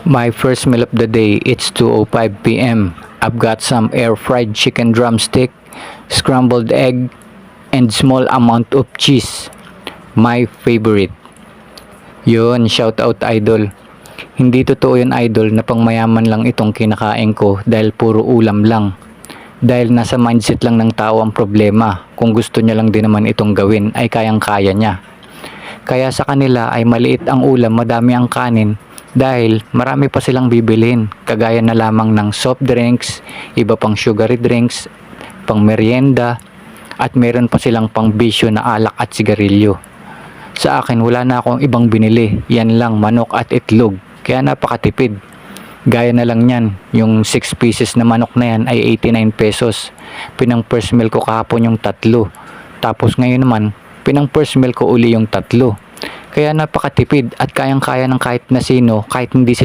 My first meal of the day, it's 2:05 p.m. I've got some air-fried chicken drumstick, scrambled egg, and small amount of cheese. My favorite. Yun, shout out idol. Hindi totoo yun idol na pangmayaman lang itong kinakain ko dahil puro ulam lang. Dahil nasa mindset lang ng tao ang problema. Kung gusto niya lang din naman itong gawin ay kayang-kaya niya. Kaya sa kanila ay maliit ang ulam, madami ang kanin dahil marami pa silang bibilhin. Kagaya na lamang ng soft drinks, iba pang sugary drinks, pang merienda, at meron pa silang pang bisyo na alak at sigarilyo. Sa akin wala na akong ibang binili, yan lang manok at itlog, kaya napakatipid. Gaya na lang yan, yung 6 pieces na manok na yan ay 89 pesos. Pinang first meal ko kahapon yung 3. Tapos ngayon naman, pinang first meal ko uli yung 3. Kaya napakatipid at kayang-kaya ng kahit na sino, kahit hindi sila